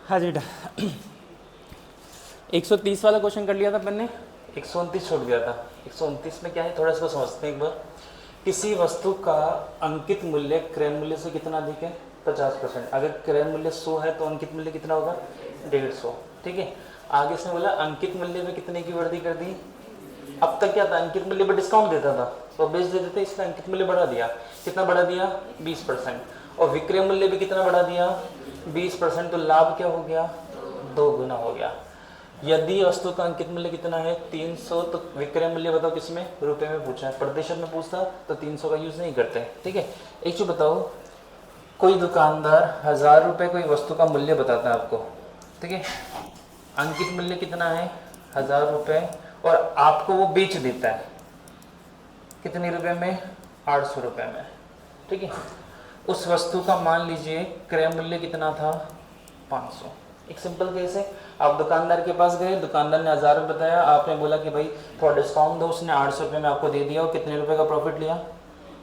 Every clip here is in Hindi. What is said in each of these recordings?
हाँ जी बेटा 130 वाला क्वेश्चन कर लिया था अपन ने, 129 छोड़ दिया था। 129 में क्या है, थोड़ा सा समझते हैं एक बार। किसी वस्तु का अंकित मूल्य क्रय मूल्य से कितना अधिक है, 50%। अगर क्रय मूल्य 100 है तो अंकित मूल्य कितना होगा, 150। ठीक है, आगे इसने बोला अंकित मूल्य में कितने की वृद्धि कर दी। अब तक क्या था, अंकित मूल्य पर डिस्काउंट देता था तो बेच देते थे, इसने अंकित मूल्य बढ़ा दिया। कितना बढ़ा दिया, 20%। और विक्रय मूल्य भी कितना बढ़ा दिया, 20%। तो लाभ क्या हो गया, 2 गुना हो गया। यदि वस्तु का अंकित मूल्य कितना है 300, तो विक्रय मूल्य बताओ किसमें, रुपए में पूछा है। प्रतिशत में पूछता तो 300 का यूज नहीं करते। ठीक है, एक चीज बताओ, कोई दुकानदार 1000 रुपए कोई वस्तु का मूल्य बताता है आपको, ठीक है, अंकित मूल्य कितना है 1000 रुपए, और आपको वो बेच देता है कितने रुपए में, 800 रुपए में। ठीक है, उस वस्तु का मान लीजिए क्रय मूल्य कितना था, 500। एक सिंपल केस है, आप दुकानदार के पास गए, दुकानदार ने 1000 रुपये बताया, आपने बोला कि भाई थोड़ा डिस्काउंट दो, उसने 800 रुपये में आपको दे दिया, और कितने रुपए का प्रॉफिट लिया,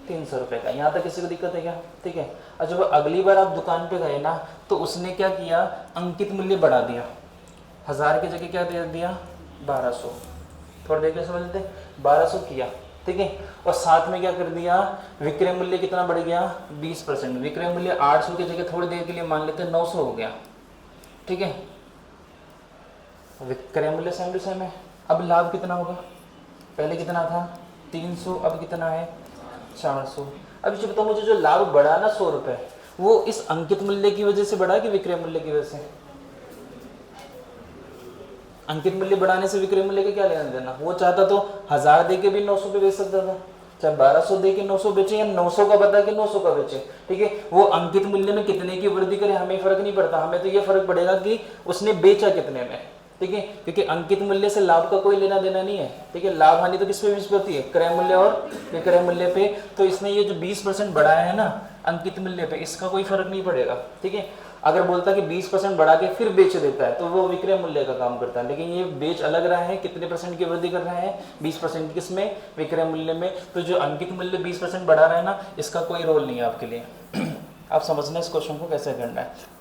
300 रुपये का। यहाँ तक किसी को दिक्कत है क्या। ठीक है, और जब अगली बार आप दुकान पे गए ना, तो उसने क्या किया, अंकित मूल्य बढ़ा दिया, 1000 की जगह क्या दे दिया, 1200। थोड़ा देर के समझ लेते, 1200 किया। ठीक है, और साथ में क्या कर दिया, विक्रय मूल्य कितना बढ़ गया, 20%। विक्रय मूल्य 800 की जगह थोड़ी देर के लिए मान लेते 900 हो गया। ठीक है, विक्रय मूल्य सेम टू सेम है। अब लाभ कितना होगा, पहले कितना था 300, अब कितना है 400। अब ये बताओ मुझे, जो लाभ बढ़ा ना 100 रुपए, वो इस अंकित मूल्य की वजह से बढ़ा कि विक्रय मूल्य की वजह से। अंकित मूल्य बढ़ाने से विक्रय मूल्य का क्या लेना देना। वो चाहता तो 1000 दे के भी 900 पे बेच सकता था, चाहे 1200 दे के 900 बेचे, या 900 का बता के 900 का बेचे। ठीक है, वो अंकित मूल्य में कितने की वृद्धि करे हमें फर्क नहीं पड़ता, हमें तो ये फर्क पड़ेगा कि उसने बेचा कितने में। ठीक है, क्योंकि अंकित मूल्य से लाभ का कोई लेना देना नहीं है। ठीक है, लाभ हानि तो किस पे बेस होती है, क्रय मूल्य और विक्रय मूल्य पे। तो इसने ये जो 20% बढ़ाया है ना अंकित मूल्य पे, इसका कोई फर्क नहीं पड़ेगा। ठीक है, अगर बोलता कि 20% बढ़ा के फिर बेच देता है तो वो विक्रय मूल्य का काम करता है, लेकिन ये बेच अलग रहा है, कितने परसेंट की वृद्धि कर रहा है, 20% किसमें, विक्रय मूल्य में। तो जो अंकित मूल्य 20% बढ़ा रहा है ना, इसका कोई रोल नहीं है आपके लिए। आप समझना इस क्वेश्चन को कैसे करना है।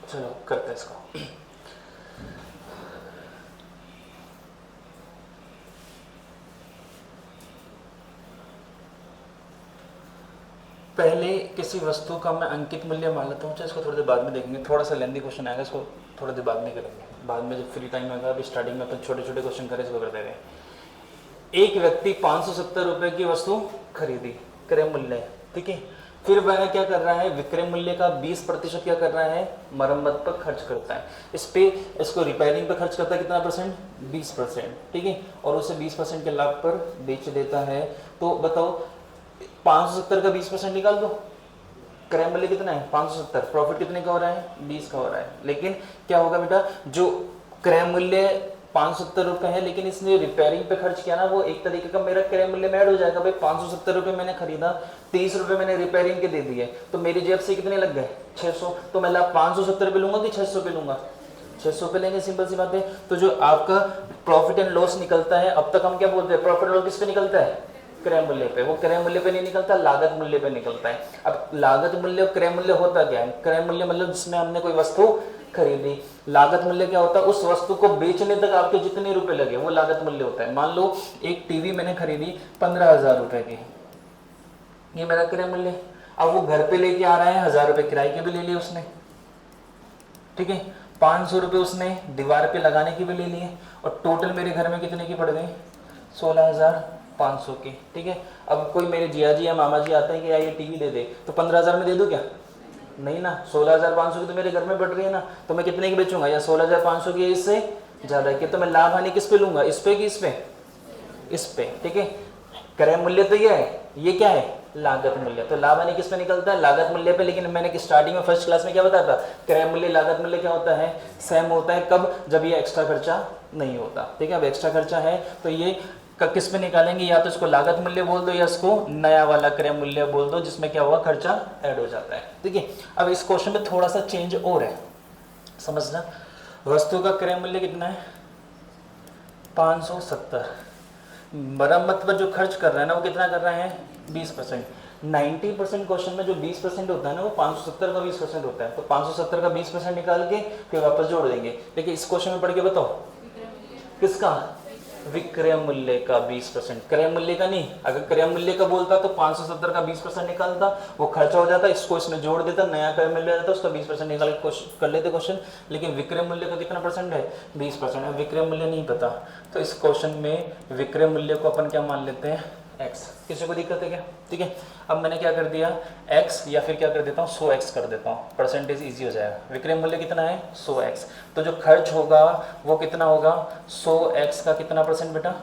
चलो करते हैं इसको। पहले किसी वस्तु का मैं अंकित मूल्य मान लेता हूँ, इसको थोड़ी देर बाद में देखेंगे, थोड़ा सा लेंदी क्वेश्चन आएगा, इसको थोड़ी देर बाद में करेंगे, बाद में जब फ्री टाइम आएगा। अभी स्टार्टिंग में अपन छोटे छोटे क्वेश्चन करें, इसको करते रहे। एक व्यक्ति 570 रुपए की वस्तु खरीदी, क्रय मूल्य। ठीक है, फिर वह क्या कर रहा है, विक्रय मूल्य का 20% क्या कर रहा है, मरम्मत पर खर्च करता है, इस पे इसको रिपेयरिंग पर खर्च करता है कितना परसेंट, 20%। ठीक है, और उसे 20% के लाभ पर बेच देता है। तो बताओ 570 का 20% निकाल दो, क्रय मूल्य कितना है 570, प्रॉफिट कितने का हो रहा है, 20 का हो रहा है। लेकिन क्या होगा बेटा, जो क्रय मूल्य 570 रुपए है, लेकिन इसने रिपेयरिंग पे खर्च किया ना, वो एक तरीके का मेरा क्रय मूल्य में ऐड हो जाएगा। भाई 570 रुपए मैंने खरीदा, 30 रुपए मैंने रिपेयरिंग के दे दिए, तो मेरी जेब से कितने लग गए, 600। तो मैं लाभ 570 पे लूंगा कि 600 पे लूंगा, 600 पे लेंगे, सिंपल सी बात है। तो जो आपका प्रॉफिट एंड लॉस निकलता है, अब तक हम क्या बोलते हैं, प्रॉफिट लॉस किस पे निकलता है, क्रय मूल्य पे। वो क्रय मूल्य पे नहीं निकलता, लागत मूल्य पे निकलता है। अब लागत मूल्य और क्रय मूल्य होता क्या है, क्रय मूल्य मतलब जिसमें हमने कोई वस्तु खरीदी, लागत मूल्य क्या होता है, उस वस्तु को बेचने तक आपके जितने रुपए लगे वो लागत मूल्य होता है। मान लो एक टीवी मैंने खरीदी 15,000 रुपए की, ये मेरा क्रय मूल्य। अब वो घर पे लेके आ रहा है, 1000 रुपए किराए के भी ले लिए उसने। ठीक है, 500 रुपए उसने दीवार पे लगाने की भी ले लिए, और टोटल मेरे घर में कितने की पड़ गई, 16,500 की। ठीक है, अब कोई मेरे जिया जी या मामा जी आते हैं कि यार ये टीवी दे दे, तो 15,000 में दे दूं क्या, नहीं ना, 16,500 की तो मेरे घर में बढ़ रही है ना, तो मैं कितने की बेचूंगा, या 16,500 की, इससे ज्यादा की। तो मैं लाभ हानि किस पे लूंगा, इस पे कि इस पे, इस पे। ठीक है, क्रय मूल्य तो ये है, ये क्या है, लागत मूल्य। तो लाभ हानि किस पे निकलता है, लागत मूल्य पे। लेकिन मैंने स्टार्टिंग में फर्स्ट क्लास में क्या बताया था, क्रय मूल्य लागत मूल्य क्या होता है, सेम होता है। कब, जब ये एक्स्ट्रा खर्चा नहीं होता। ठीक है, अब एक्स्ट्रा खर्चा है तो ये किस पे निकालेंगे, या तो इसको लागत मूल्य बोल दो, या इसको नया वाला क्रय मूल्य बोल दो, जिसमें क्या हुआ, खर्चा ऐड हो जाता है। ठीक है, अब इस क्वेश्चन में थोड़ा सा चेंज और है, समझना। वस्तु का क्रय मूल्य कितना है, 570, मरम्मत पर जो खर्च कर रहा है ना वो कितना कर रहे हैं 20%। 90% क्वेश्चन में जो 20% होता है ना वो 570 का 20% होता है, तो 570 का 20% निकाल के फिर वापस जोड़ देंगे। लेकिन इस क्वेश्चन में पढ़ के बताओ किसका, विक्रय मूल्य का 20%, क्रय मूल्य का नहीं। अगर क्रय मूल्य का बोलता तो 570 का 20% निकालता, वो खर्चा हो जाता, इसको इसमें जोड़ देता, नया क्रय मूल्य रहता, उसका 20% निकाल कर लेते क्वेश्चन। लेकिन विक्रय मूल्य का कितना परसेंट है 20%। अब विक्रय मूल्य नहीं पता तो इस क्वेश्चन में विक्रय मूल्य को अपन क्या मान लेते हैं x। किसी को दिक्कत है क्या? ठीक है, अब मैंने क्या कर दिया x, या फिर क्या कर देता हूँ 100x कर देता हूँ, परसेंटेज इजी हो जाएगा। विक्रय मूल्य कितना है 100x, तो जो खर्च होगा वो कितना होगा 100x का कितना परसेंट बेटा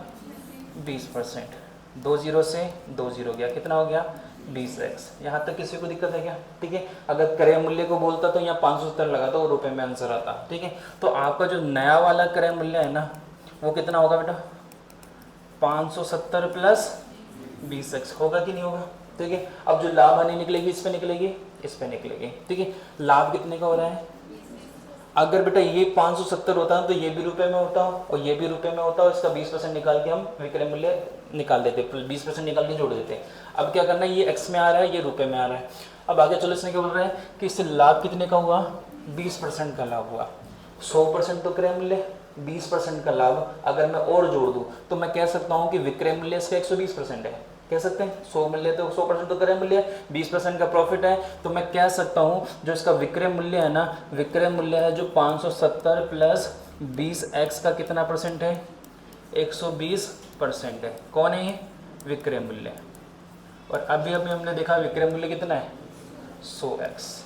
20%। 2 0 से 2 0 गया, कितना हो गया 20x। यहाँ तक किसी को दिक्कत है क्या? ठीक है, अगर क्रय मूल्य को बोलता तो यहाँ 570 लगाता वो रुपए में आंसर आता। ठीक है, तो आपका जो नया वाला क्रय मूल्य है ना वो कितना होगा बेटा 570 प्लस 20x होगा कि नहीं होगा? ठीक है, अब जो लाभ हानि निकलेगी इस पे निकलेगी, इस पे निकलेगी। ठीक है, लाभ कितने का हो रहा है? अगर बेटा ये 570 होता है तो ये भी रुपए में होता और ये भी रुपए में होता और इसका 20% निकाल के हम विक्रय मूल्य निकाल देते, 20% निकाल के जोड़ देते। अब क्या करना है, ये x में आ रहा है, ये रुपए में आ रहा है। अब आगे चलो, इसने क्या बोल रहा है कि इससे लाभ कितने का हुआ 20% का लाभ हुआ। 100% तो क्रय मूल्य, 20% का लाभ अगर मैं और जोड़ दूं तो मैं कह सकता हूं कि विक्रय मूल्य इसका 120% है। कह सकते हैं 100 मूल्य तो 100% तो क्रय मूल्य है, 20% का प्रॉफिट है, तो मैं कह सकता हूं जो इसका विक्रय मूल्य है ना, विक्रय मूल्य है जो 570 प्लस 20x का कितना परसेंट है 120% है। कौन है ये विक्रय मूल्य। और अभी अभी हमने देखा विक्रय मूल्य कितना है 100x।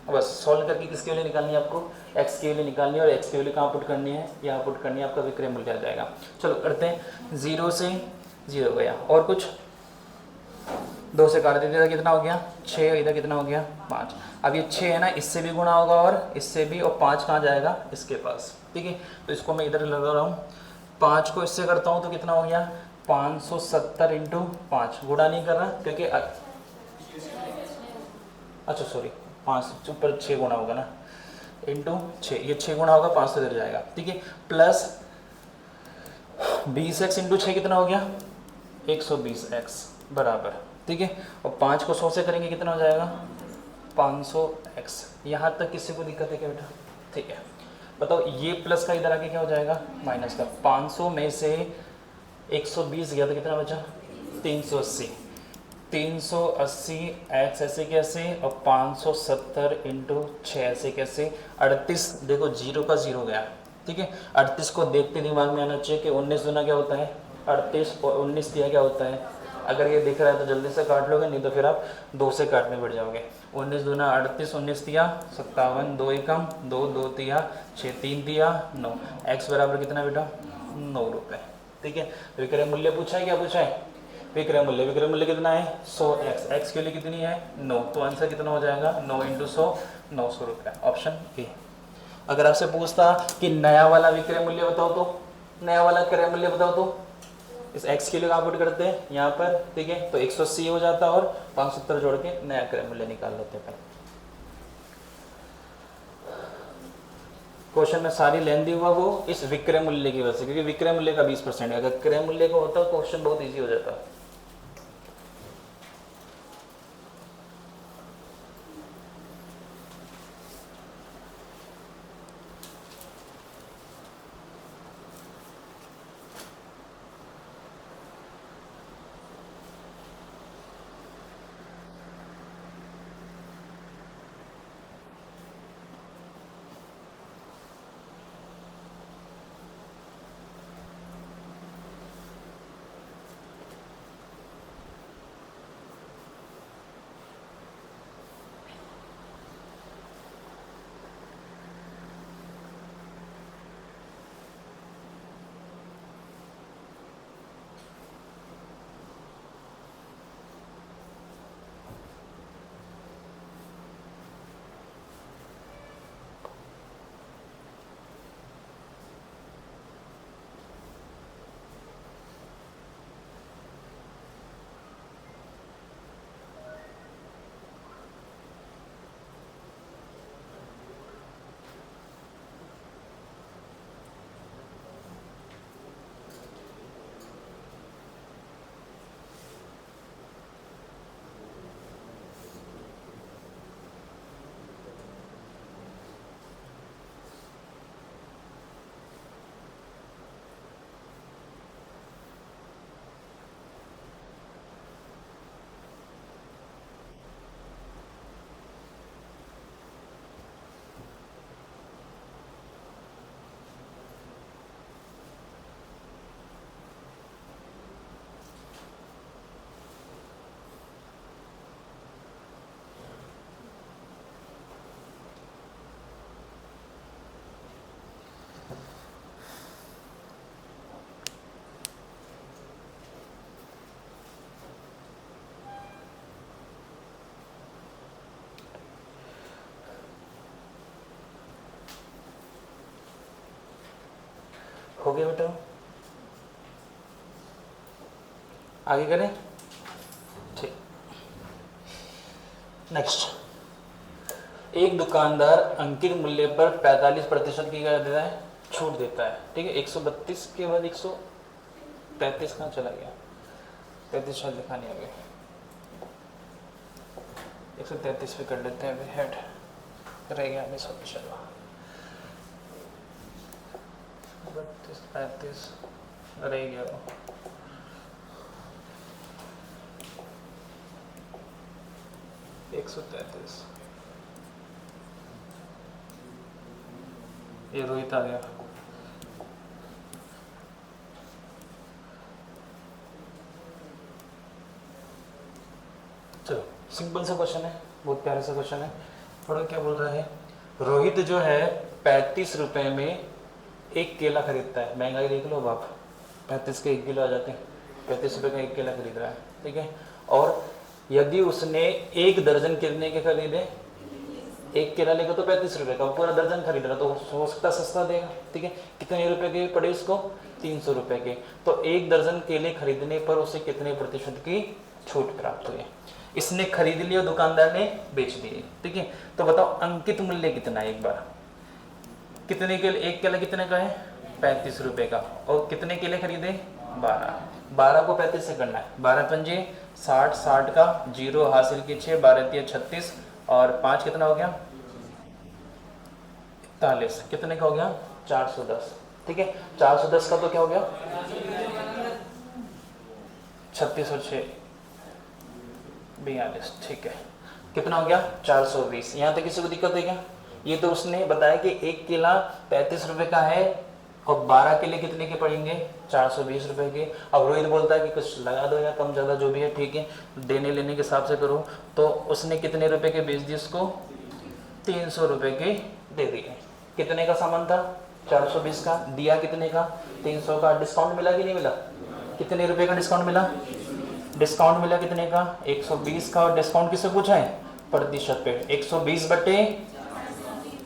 बस सॉल्व करके किसके लिए निकालनी है आपको x के लिए निकालनी है, और x के लिए कहाँ पुट करनी है यहाँ पुट करनी है, आपका विक्रय मूल्य आ जाएगा। चलो करते हैं, 0 से 0 गया, और कुछ 2 से काट देते, कितना हो गया 6, इधर कितना हो गया 5। अब ये 6 है ना इससे भी गुणा होगा और इससे भी, और 5 कहाँ जाएगा इसके पास। ठीक है, तो इसको मैं इधर लगा रहा हूँ, 5 को इससे करता हूँ तो कितना हो गया 570 इंटू 5, गुणा नहीं कर रहा क्योंकि अच्छा सॉरी 5 ऊपर 6 गुणा होगा ना, इंटू 6, ये 6 गुणा होगा 5 से इधर जाएगा। ठीक है, प्लस 20x इंटू 6 कितना हो गया 120x बराबर। ठीक है, और 5 को 100 से करेंगे कितना हो जाएगा 500x। यहाँ तक किसी को दिक्कत है क्या बेटा? ठीक है, बताओ ये प्लस का इधर आके क्या हो जाएगा माइनस का। 500 में से 120 गया तो कितना बचा 380। 380x ऐसे कैसे, और 570 इंटू 6 ऐसे कैसे। 38 देखो 0 का 0 गया। ठीक है, 38 को देखते दिमाग में आना चाहिए कि 19 दूना क्या होता है 38, और 19 दिया क्या होता है। अगर ये दिख रहा है तो जल्दी से काट लोगे, नहीं तो फिर आप 2 से काटने बैठ जाओगे। 19 दूना 38, 19 दिया 57, 2 एकम 2, 2 दिया 6, 3 दिया 9, x बराबर कितना बेटा 9 रुपये। ठीक है, विक्रय मूल्य पूछा है, क्या पूछा है विक्रय मूल्य। विक्रय मूल्य कितना है 100x, x के लिए कितनी है 9, तो आंसर कितना हो जाएगा 9 इंटू 100, 900 रुपये, ऑप्शन ए। अगर आपसे पूछता कि नया वाला विक्रय मूल्य बताओ तो, नया वाला क्रय मूल्य बताओ तो, इस x के लिए कहाँ पुट करते हैं यहाँ पर। ठीक है, तो 180 हो जाता और 570 जोड़ के नया क्रय मूल्य निकाल लेते हैं। क्वेश्चन में सारी लेंदी हुआ वो इस विक्रय मूल्य की वजह से, क्योंकि विक्रय मूल्य का 20% है। अगर क्रय मूल्य का होता तो क्वेश्चन बहुत ईजी हो जाता। हो गया बेटा, आगे करें। ठीक, नेक्स्ट, एक दुकानदार अंकित मूल्य पर 45% की क्या देता है, छूट देता है। ठीक है, 132 के बाद 133 कहाँ चला गया, 33 शायद लिखा नहीं आ गया, 133 पे कर लेते हैं अभी, हेड रह गया हमें सब। चलो 32 35 रह गया वो। एक 133, ये रोहित आ गया। चलो सिंपल सा क्वेश्चन है, बहुत प्यारा सा क्वेश्चन है। थोड़ा क्या बोल रहा है, रोहित जो है 35 रुपए में एक केला खरीदता है। महंगाई देख लो आप, 35 के 1 किलो आ जाते हैं, 35 रुपए का 1 केला खरीद रहा है। ठीक है, और यदि उसने 1 दर्जन कितने के खरीदे, 1 केला लेगा तो 35 रुपए का, पूरा दर्जन खरीद रहा तो हो सकता सस्ता देगा। ठीक है, कितने रुपए के पड़े उसको, 300 रुपए के। तो 1 दर्जन केले खरीदने पर उसे कितने प्रतिशत की छूट प्राप्त हुई। इसने खरीद लिया, दुकानदार ने बेच दिए। ठीक है, तो बताओ अंकित मूल्य कितना है, एक बार कितने केले, 1 केला कितने का है, 35 रुपए का, और कितने केले खरीदे, 12। 12 को 35 से करना है, 12 पंजे 60, 60 का 0 हासिल की 6, 12 तिया 36 और 5 कितना हो गया, 41, कितने का हो गया, 410। ठीक है, 410 का तो क्या हो गया, 36 और 6 42। ठीक है, कितना हो गया, 420। यहाँ तक किसी को दिक्कत है क्या? ये तो उसने बताया कि 1 केला 35 रुपए का है और 12 केले कितने के पड़ेंगे, 420 रुपए के। अब रोहित बोलता है कि कुछ लगा दो या कम ज़्यादा जो भी है, ठीक है, देने लेने के हिसाब से करो। तो उसने कितने रुपए के बेच दिए उसको, 300 रुपए के दे दिए। कितने का सामान था, 420 का, दिया कितने का, 300 का। डिस्काउंट मिला कि नहीं मिला, कितने रुपए का डिस्काउंट मिला, डिस्काउंट मिला कितने का, 120 का। और डिस्काउंट किससे पूछा है, प्रतिशत पे, 120 बटे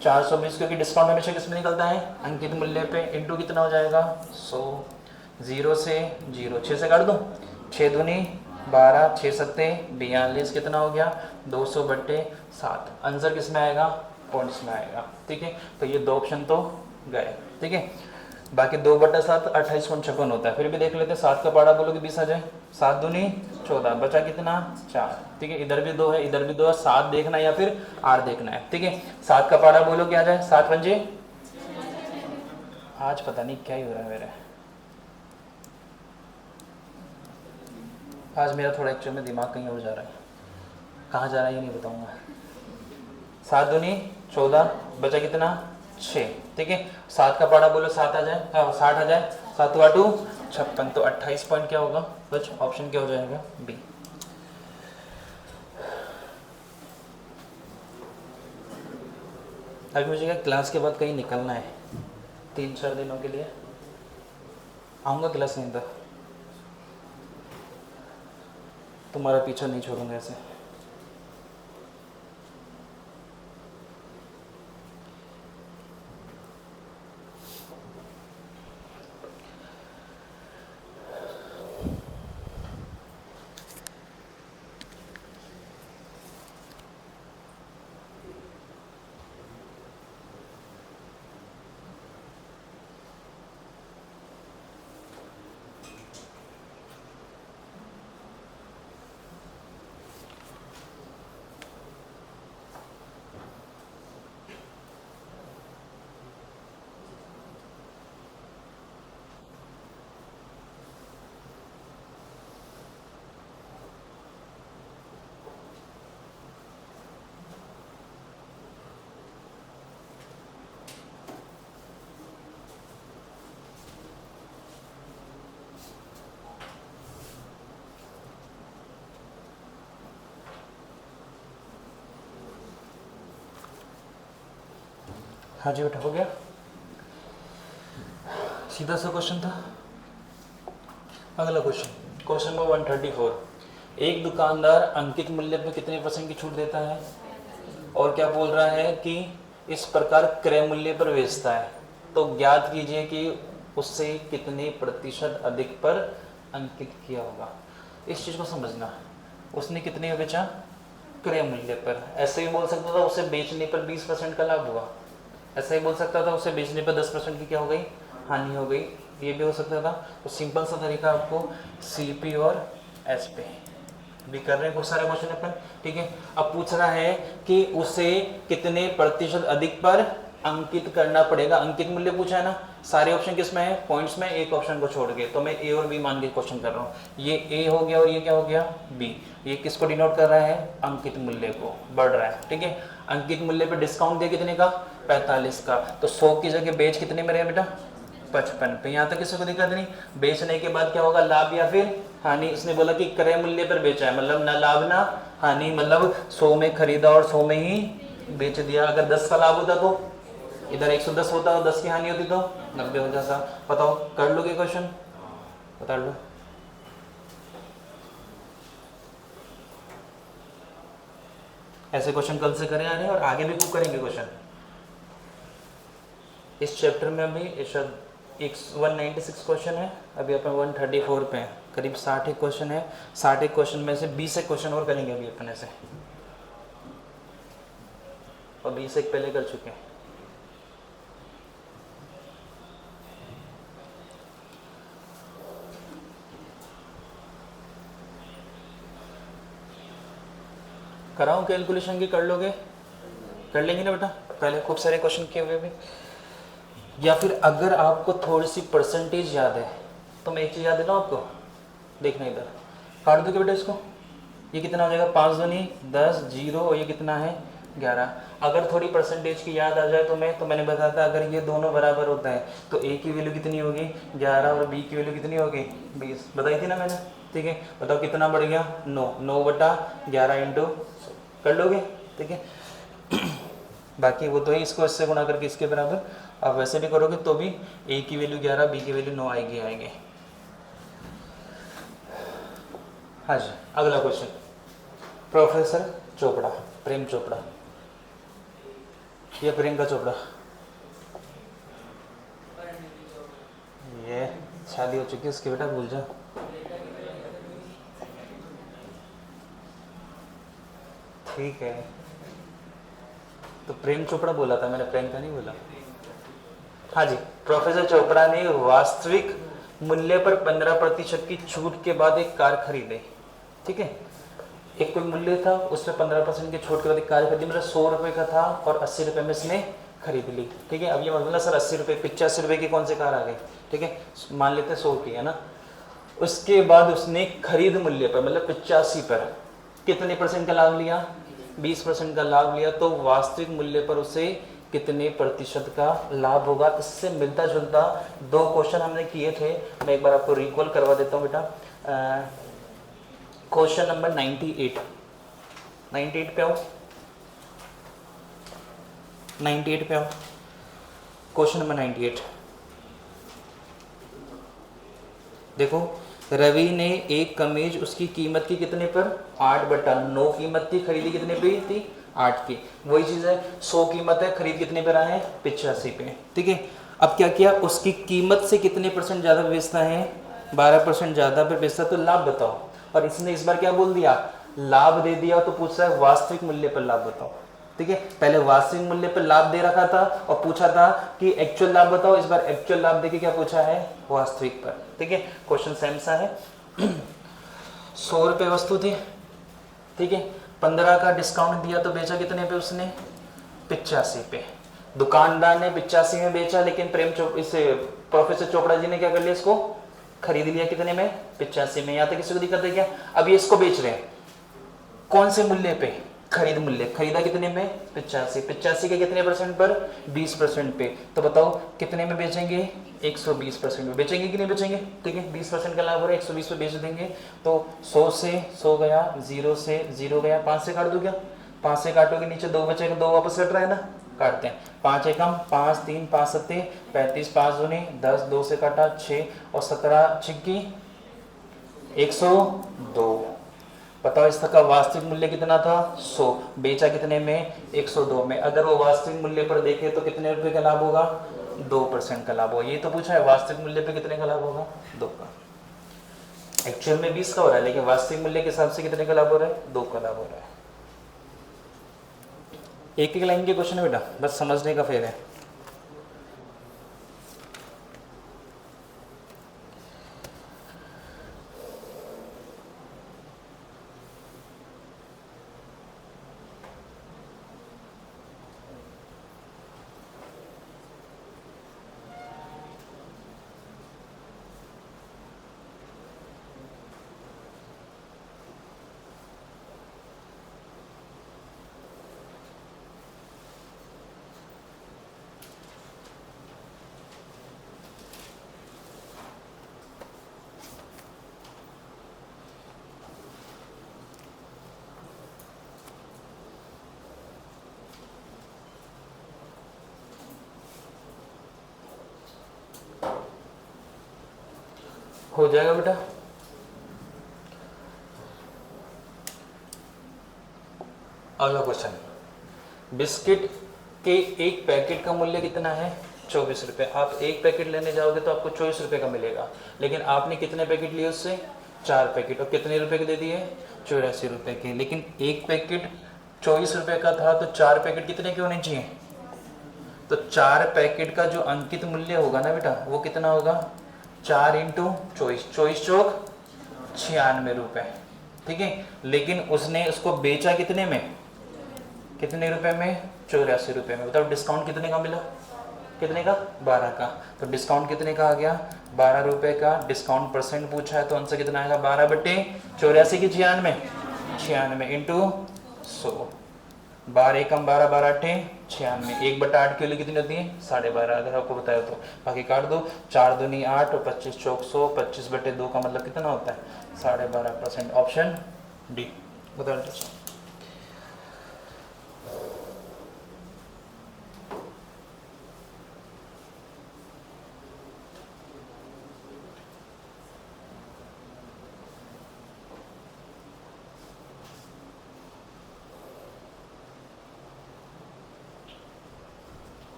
420, क्योंकि डिस्काउंट हमेशा किसमें निकलता है, अंकित मूल्य पे, इंटू कितना हो जाएगा 100, 0 से 0, 6 से काट दो, 6 दूनी 12, 6 सत्ते 42, कितना हो गया 200 बटे 7। आंसर किस में आएगा, पॉइंट्स में आएगा। ठीक है, तो ये 2 ऑप्शन तो गए। ठीक है, बाकी 2 बटा 7 28.56 होता है। फिर भी देख लेते हैं, 7 का पाड़ा बोलो कि 20 आ जाए, 7 दूनी 14, बचा कितना 4। ठीक है, इधर भी 2 है, इधर भी 2 है, 7 देखना है या फिर 8 देखना है। ठीक है, 7 का पाड़ा बोलो क्या आ जाए, 7 पंजे, आज पता नहीं क्या ही हो रहा है मेरे, आज मेरा थोड़ा एक्चुअल में दिमाग कहीं और जा रहा है, कहाँ जा रहा है ये नहीं बताऊंगा। 7 दूनी 14, बचा कितना 6। ठीक है, 7 का पाड़ा बोलो 7 आ जाए, 60 आ जाए, 7 8 56, तो 28 पॉइंट क्या होगा, बच ऑप्शन क्या हो जाएगा, बी। अभी मुझे क्या क्लास के बाद कहीं निकलना है, 3-4 दिनों के लिए आऊँगा क्लास नहीं, तो तुम्हारा पीछा नहीं छोड़ूंगा ऐसे। हाँ जी बेटा, हो गया, सीधा सा क्वेश्चन था। अगला क्वेश्चन, क्वेश्चन नंबर 134, एक दुकानदार अंकित मूल्य पर कितने % की छूट देता है, और क्या बोल रहा है कि इस प्रकार क्रय मूल्य पर बेचता है। तो ज्ञात कीजिए कि उससे कितने प्रतिशत अधिक पर अंकित किया होगा। इस चीज को समझना, उसने कितने में बेचा, क्रय मूल्य पर। ऐसे ही बोल सकता था उसे बेचने पर 20% का लाभ हुआ, ऐसा ही बोल सकता था उसे बेचने पर 10% की क्या हो गई, हानि हो गई, ये भी हो सकता था। तो सिंपल सा तरीका आपको सीपी और एस पे भी कर रहे हैं बहुत सारे क्वेश्चन अपन, ठीक है। अब पूछ रहा है कि उसे कितने प्रतिशत अधिक पर अंकित करना पड़ेगा, अंकित मूल्य पूछा है ना। सारे ऑप्शन किस में है, पॉइंट्स में, एक ऑप्शन को छोड़ के, तो मैं ए और बी मान के क्वेश्चन कर रहा हूँ। ये ए हो गया और ये क्या हो गया, बी। ये किसको डिनोट कर रहा है, अंकित मूल्य को, बढ़ रहा है, ठीक है। अंकित मूल्य पे डिस्काउंट दिया कितने का, 45 का, तो 100 की जगह बेच कितने में रहे बेटा, 55 पे। यहाँ तक किसी को दिक्कत नहीं। बेचने के बाद क्या होगा, लाभ या फिर हानि। उसने बोला कि क्रय मूल्य पर बेचा है, मतलब ना लाभ ना हानि, मतलब 100 में खरीदा और 100 में ही बेच दिया। अगर 10 का लाभ होता तो इधर 110 होता और 10 की हानि होती तो 90 हो जाता। बताओ, कर लोगे क्वेश्चन, बता लो। ऐसे क्वेश्चन कल से करें आ रहे हैं और आगे भी खूब करेंगे क्वेश्चन इस चैप्टर में। अभी 196 क्वेश्चन है, अभी अपन 134 पे हैं, करीब 60 क्वेश्चन है। 60 क्वेश्चन में से 20 क्वेश्चन और करेंगे अभी अपन ऐसे, और 20 पहले कर चुके हैं। कराऊं कैलकुलेशन की, कर लोगे, कर लेंगे ना बेटा, पहले खूब सारे क्वेश्चन किए हुए भी। या फिर अगर आपको थोड़ी सी परसेंटेज याद है तो मैं एक चीज़ याद देता हूँ आपको, देखना इधर, काट दोगे बेटा इसको, ये कितना हो जाएगा, 5 दूनी 10, 0, और ये कितना है 11। अगर थोड़ी परसेंटेज की याद आ जाए तो मैंने बताया था अगर ये दोनों बराबर होता है तो ए की वैल्यू कितनी होगी 11 और बी की वैल्यू कितनी होगी 20, बताई थी ना मैंने, ठीक है। बताओ कितना बढ़ गया, 9/11 इंटू, कर लोगे, ठीक है। बाकी वो तो है, इसको इससे गुणा करके इसके बराबर, आप वैसे भी करोगे तो भी ए की वैल्यू 11, बी की वैल्यू 9 आएगी। हाँ जी, अगला क्वेश्चन, प्रोफेसर चोपड़ा, प्रेम चोपड़ा या प्रियंका चोपड़ा, ये शादी हो चुकी है उसकी बेटा, भूल जा। ठीक है, तो प्रेम चोपड़ा बोला था मैंने, प्रियंका नहीं बोला। हाँ जी, प्रोफेसर चोपड़ा ने वास्तविक मूल्य पर 15% की छूट के बाद एक कार खरीदी, ठीक है। एक कोई मूल्य था, उसमें 15% की छूट के बाद एक कार खरीदी, मतलब 100 रुपये का था और 80 रुपये में इसने खरीद ली, ठीक है। अब ये मतलब सर 80 रुपये 85 रुपये की कौन सी कार आ गई, ठीक है, मान लेते 100 की है ना। उसके बाद उसने खरीद मूल्य पर मतलब 85 पर कितने परसेंट का लाभ लिया, 20% का लाभ लिया, तो वास्तविक मूल्य पर उसे कितने प्रतिशत का लाभ होगा। इससे मिलता जुलता 2 क्वेश्चन हमने किए थे, मैं एक बार आपको रिकॉल करवा देता हूँ बेटा। क्वेश्चन नंबर 98 पे आओ, 98 पे आओ, क्वेश्चन नंबर 98। देखो, रवि ने एक कमीज उसकी कीमत की कितने पर 8/9 कीमत थी, खरीदी कितने पे थी 8 की। वही चीज़ है, 100 कीमत है, खरीद कितने पर आए 85 पे, ठीक है। अब क्या किया, उसकी कीमत से कितने परसेंट ज़्यादा बेचता है, 12% ज़्यादा पर बेचता, तो लाभ बताओ। और इसने इस बार क्या बोल दिया, लाभ दे दिया, तो पूछ रहा है वास्तविक मूल्य पर लाभ बताओ, ठीक है। पहले वास्तविक मूल्य पर लाभ दे रखा था और पूछा था कि एक्चुअल लाभ बताओ, इस बार एक्चुअल लाभ देके क्या पूछा है, वास्तविक पर, ठीक है। क्वेश्चन सेम सा है। 100 रुपये वस्तु थी, ठीक है, 15 का डिस्काउंट दिया तो बेचा कितने पे उसने, 85 पे। दुकानदार ने 85 में बेचा, लेकिन इसे प्रोफेसर चोपड़ा जी ने क्या कर लिया, इसको खरीद लिया कितने में, 85 में। यहाँ तक किसी को दिक्कत है क्या। अब ये इसको बेच रहे हैं कौन से मूल्य पे, खरीद मूल्य, खरीदा कितने में 85 के कितने परसेंट पर, 20% पे। तो बताओ कितने में बेचेंगे, 120% में बेचेंगे कि नहीं बेचेंगे, ठीक है। 20% का लाभ हो रहा है, 120 पे बेच देंगे, तो 100 से 100 गया, 0 से 0 गया, 5 से काट दो क्या, 5 से काटोगे नीचे 2 बचेगा, 2 वापस कट रहा है ना, काटते हैं। 5 एकम 5, 3 5 7 35, 5 दूनी 10, 2 से काटा 6 और 17 छिक्की 102। बताओ इसका वास्तविक मूल्य कितना था, 100, बेचा कितने में 102 में। अगर वो वास्तविक मूल्य पर देखे तो कितने रुपए का लाभ होगा, 2% का लाभ होगा। ये तो पूछा है वास्तविक मूल्य पे कितने का लाभ होगा, 2 का। एक्चुअल में 20 का हो रहा है, लेकिन वास्तविक मूल्य के हिसाब से कितने का लाभ हो रहा है, 2 का लाभ हो रहा है। एक एक लाइन के क्वेश्चन है बेटा, बस समझने का फेर है। हो जाएगा बेटा। अगला क्वेश्चन, बिस्किट के एक पैकेट का मूल्य कितना है, 24 रुपये। आप एक पैकेट लेने जाओगे तो आपको 24 रुपये का मिलेगा, लेकिन आपने कितने पैकेट लिए उससे, 4 पैकेट, और कितने रुपए के दे दिए, 84 रुपये के। लेकिन एक पैकेट 24 रुपये का था, तो 4 पैकेट कितने के होने चाहिए, तो 4 पैकेट का जो अंकित मूल्य होगा ना बेटा, वो कितना होगा, 4 इंटू 24, 24 चौक 96 रुपये, ठीक है। लेकिन उसने उसको बेचा कितने में, कितने रुपए में, 84 रुपये में। बताओ डिस्काउंट कितने का मिला, कितने का, 12 का। तो डिस्काउंट कितने का आ गया, 12 रुपये का। डिस्काउंट परसेंट पूछा है तो आंसर कितना आएगा, 12/84 की 96 इंटू 100, 12 एकम 12, 12 अट्ठे 96, 1/8 के लिए कितनी होती है, 12.5, अगर आपको बताया तो। बाकी काट दो, 4 दूनी 8 और 25 चौक 100, 25/2 का मतलब कितना होता है, 12.5%। Option D. बताओ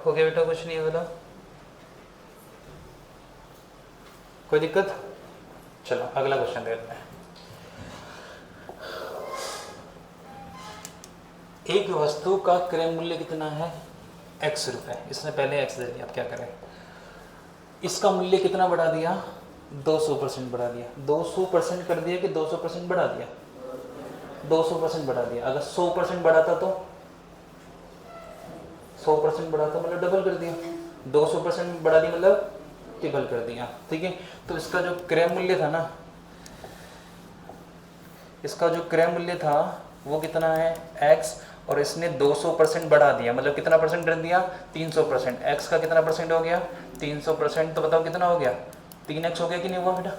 हो गया बेटा, कुछ नहीं है बोला, कोई दिक्कत। चलो अगला क्वेश्चन देखते हैं। एक वस्तु का क्रय मूल्य कितना है, x रुपए। इसने पहले x दे दिया, अब क्या करें, इसका मूल्य कितना बढ़ा दिया, 200% बढ़ा दिया। 200% कर दिया कि 200% बढ़ा दिया, 200% बढ़ा दिया। अगर 100% बढ़ाता तो 100% बढ़ा तो मतलब डबल कर दिया, 200% बढ़ा दिया मतलब ट्रिपल कर दिया, ठीक है। तो इसका जो क्रय मूल्य था ना, इसका जो क्रय मूल्य था वो कितना है, x, और इसने 200% बढ़ा दिया, मतलब कितना परसेंट कर दिया, 300%। x का कितना परसेंट हो गया, 300%। तो बताओ कितना हो गया, 3x हो गया कि नहीं हुआ बेटा,